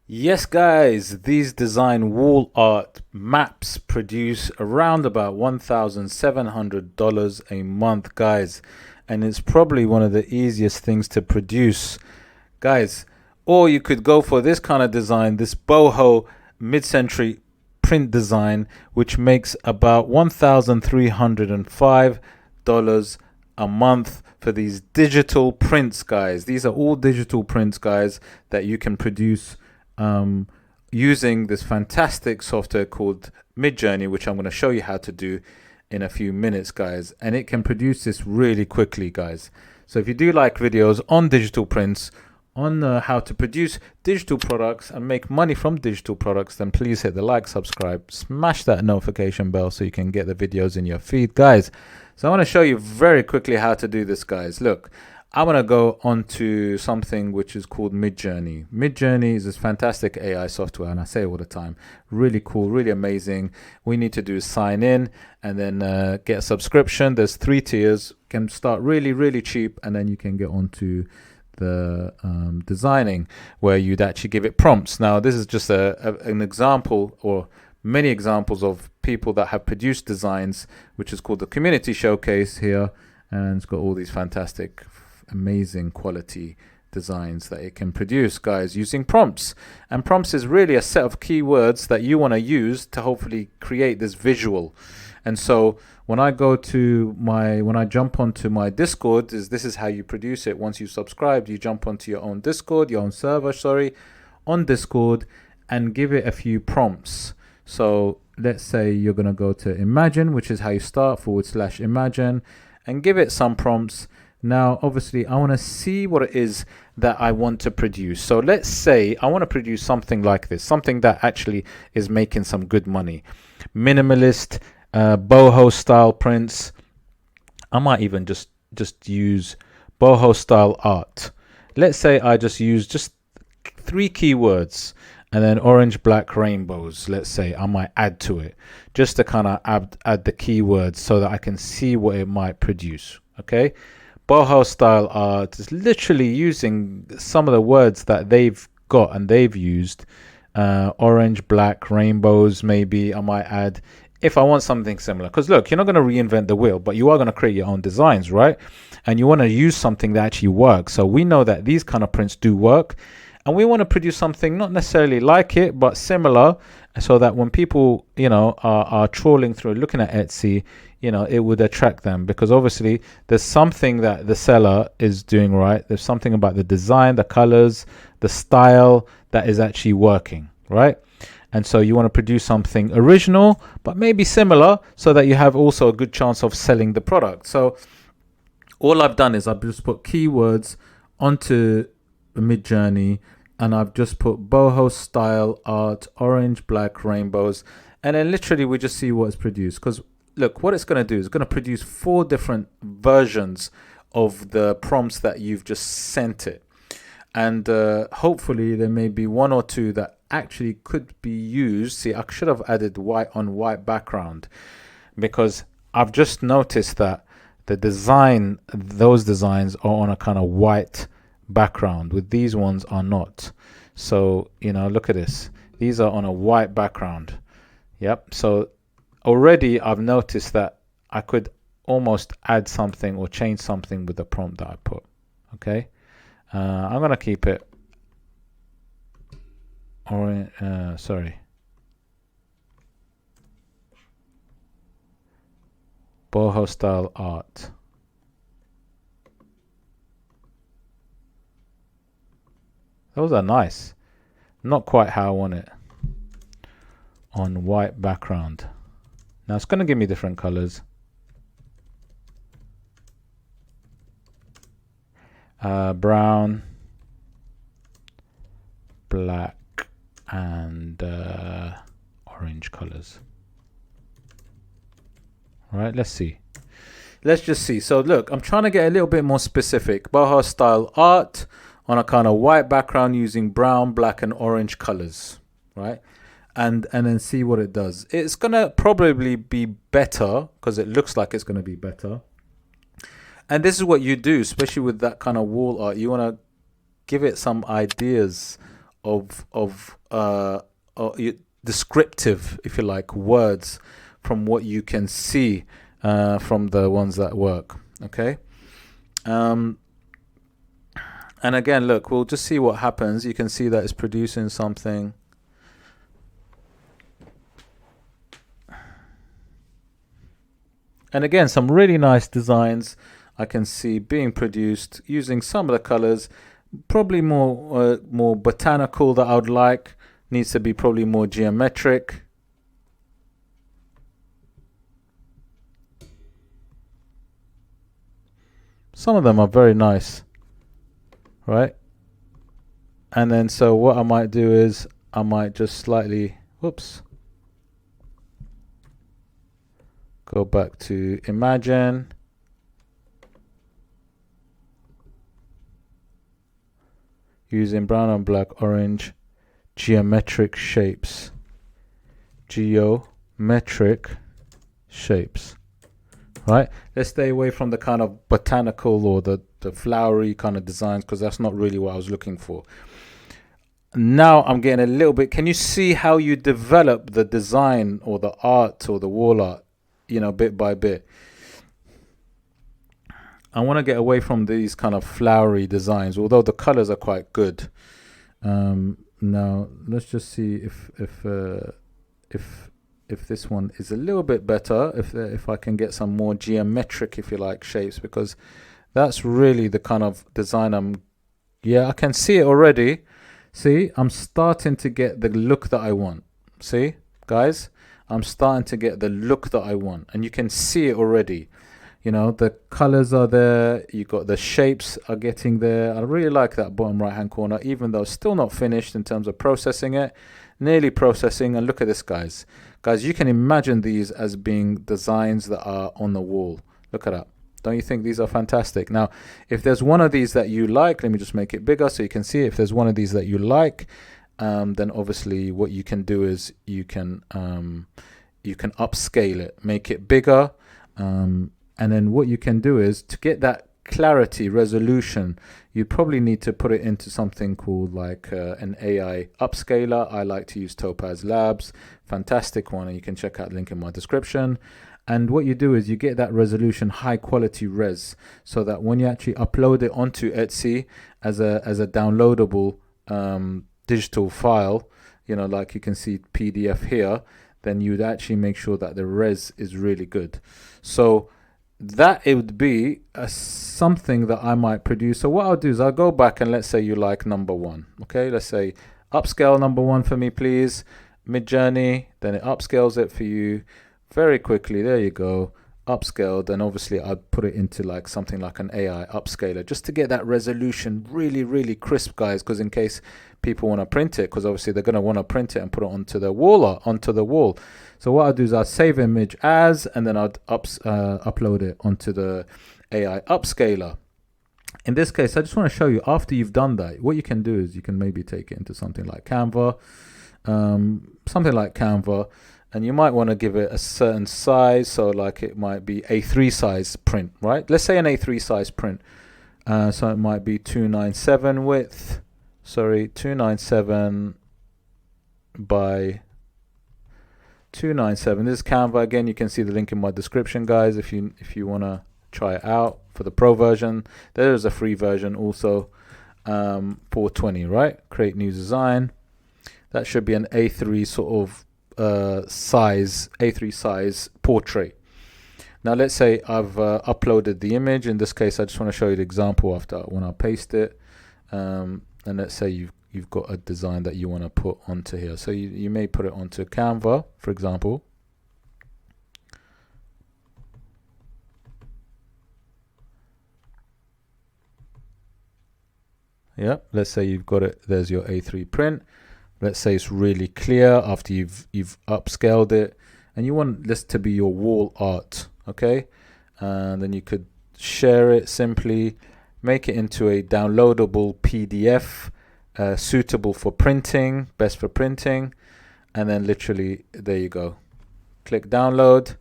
Yes, guys, these design wall art maps produce around about $1,700 a month, guys, and it's probably one of the easiest things to produce, guys. Or you could go for this kind of design, this boho mid-century print design, which makes about $1,305 a month for these digital prints, guys. These are all digital prints, guys, that you can produce um, using this fantastic software called Midjourney, which I'm going to show you how to do in a few minutes, guys. And it can produce this really quickly, guys. So if you do like videos on digital prints, on how to produce digital products and make money from digital products, then please hit the like, subscribe, smash that notification bell so you can get the videos in your feed, guys. So I want to show you very quickly how to do this, guys. Look, I'm going to go on to something which is called Midjourney. Midjourney is this fantastic AI software, and I say it all the time. Really cool, really amazing. We need to do is sign in and then get a subscription. There's 3 tiers. Can start really, really cheap, and then you can get onto the designing, where you'd actually give it prompts. Now, this is just an example, or many examples of people that have produced designs, which is called the community showcase here, and it's got all these fantastic, amazing quality designs that it can produce, guys, using prompts. And prompts is really a set of keywords that you want to use to hopefully create this visual. And so when I jump onto my Discord, this is how you produce it. Once you subscribe, you jump onto your own Discord, your own server, on Discord, and give it a few prompts. So let's say you're going to go to imagine, which is how you start, /imagine, and give it some prompts. Now, obviously, I want to see what it is that I want to produce. So let's say I want to produce something like this, something that actually is making some good money. Minimalist, boho style prints. I might even just use boho style art. Let's say I just use 3 keywords, and then orange, black, rainbows. Let's say I might add to it just to kind of add the keywords so that I can see what it might produce. Okay. Boho style art is literally using some of the words that they've got and they've used. Orange, black, rainbows, maybe I might add if I want something similar. Because look, you're not going to reinvent the wheel, but you are going to create your own designs, right? And you want to use something that actually works. So we know that these kind of prints do work. And we want to produce something not necessarily like it, but similar, so that when people, are trawling through, looking at Etsy, it would attract them, because obviously there's something that the seller is doing right. There's something about the design, the colors, the style that is actually working, right? And so you want to produce something original, but maybe similar, so that you have also a good chance of selling the product. So all I've done is I've just put keywords onto Midjourney, and I've just put boho style art, orange, black, rainbows, and then literally we just see what's produced. Because look, what it's going to do is it's going to produce 4 different versions of the prompts that you've just sent it. And hopefully there may be 1 or 2 that actually could be used. See, I should have added white on white background, because I've just noticed that those designs are on a kind of white background, with these ones are not. So look at this, these are on a white background. Yep. So already I've noticed that I could almost add something or change something with the prompt that I put. Okay. I'm gonna keep it boho style art. Those are nice. Not quite how I want it. On white background. Now it's going to give me different colors. Brown, black, and orange colors. All right, let's see. Let's just see. So look, I'm trying to get a little bit more specific. Boho style art on a kind of white background using brown, black, and orange colors, right? And then see what it does. It's gonna probably be better, because it looks like it's gonna be better. And this is what you do, especially with that kind of wall art. You want to give it some ideas descriptive, if you like, words from what you can see from the ones that work. Okay. And again, look, we'll just see what happens. You can see that it's producing something. And again, some really nice designs I can see being produced using some of the colors. Probably more botanical that I would like. Needs to be probably more geometric. Some of them are very nice, right? And then so what I might do is I might just slightly, whoops, go back to Imagine. Using brown and black, orange, geometric shapes. Geometric shapes. Right? Let's stay away from the kind of botanical or the flowery kind of designs, because that's not really what I was looking for. Now I'm getting a little bit, can you see how you develop the design or the art or the wall art, you know, bit by bit? I want to get away from these kind of flowery designs, although the colors are quite good. Now let's just see if this one is a little bit better, if I can get some more geometric, if you like, shapes, because that's really the kind of design I can see it already. See, I'm starting to get the look that I want. See, guys, I'm starting to get the look that I want, and you can see it already. You know, the colors are there, you got the shapes are getting there. I really like that bottom right hand corner, even though it's still not finished in terms of processing it. Nearly processing. And look at this, guys, you can imagine these as being designs that are on the wall. Look at that. Don't you think these are fantastic? Now, if there's one of these that you like, let me just make it bigger so you can see it. If there's one of these that you like, then obviously what you can do is you can upscale it, make it bigger. And then what you can do is, to get that clarity, resolution, you probably need to put it into something called like an AI upscaler. I like to use Topaz Labs, fantastic one, and you can check out the link in my description. And what you do is you get that resolution, high quality res, so that when you actually upload it onto Etsy as a downloadable digital file, you know, like you can see PDF here, then you'd actually make sure that the res is really good. So that it would be something that I might produce. So what I'll do is I'll go back and let's say you like number one. Okay, let's say upscale number one for me, please. Midjourney, then it upscales it for you very quickly. There you go. Upscaled. Then obviously I'd put it into like something like an AI upscaler just to get that resolution really, really crisp, guys, because in case people want to print it, because obviously they're going to want to print it and put it onto the wall. So what I'll do is I'll save image as, and then I'd upload it onto the AI upscaler. In this case, I just want to show you, after you've done that, what you can do is you can maybe take it into something like Canva, and you might want to give it a certain size. So like it might be A3 size print, right? Let's say an A3 size print. So it might be 297 width. Sorry, 297 by 297. This is Canva. Again, you can see the link in my description, guys, if you want to try it out for the pro version. There is a free version also, 420, right? Create new design. That should be an A3 sort of A3 size portrait. Now let's say I've uploaded the image. In this case, I just want to show you the example after when I paste it. And let's say you've got a design that you want to put onto here. So you may put it onto Canva, for example. Yeah, let's say you've got it. There's your A3 print. Let's say it's really clear after you've upscaled it, and you want this to be your wall art, okay? And then you could share it simply, make it into a downloadable PDF, suitable for printing, best for printing, and then literally there you go. Click download,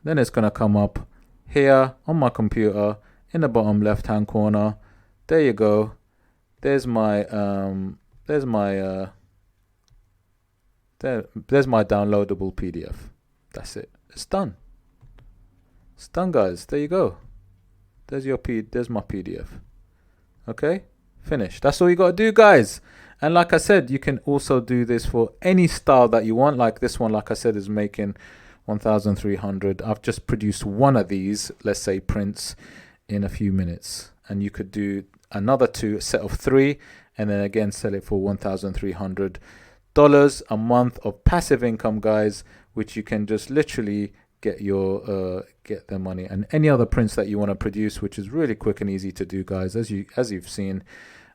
then it's gonna come up here on my computer in the bottom left hand corner. There you go. There's my there's my there's my downloadable PDF. That's it. It's done. It's done, guys. There you go. There's my PDF. Okay, finished. That's all you got to do, guys. And like I said, you can also do this for any style that you want. Like this one, like I said, is making 1,300. I've just produced one of these, let's say prints, in a few minutes. And you could do another two, a set of 3, and then again sell it for $1,300 a month of passive income, guys, which you can just literally get your get the money and any other prints that you want to produce, which is really quick and easy to do, guys, as you've seen.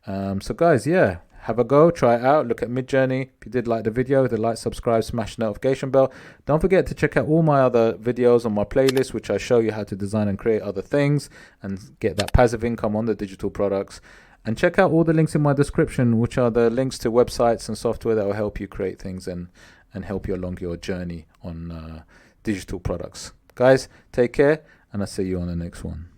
So guys, yeah, have a go, try it out, look at Midjourney. If you did like the video, hit like, subscribe, smash the notification bell. Don't forget to check out all my other videos on my playlist, which I show you how to design and create other things and get that passive income on the digital products. And check out all the links in my description, which are the links to websites and software that will help you create things and help you along your journey on digital products. Guys, take care, and I'll see you on the next one.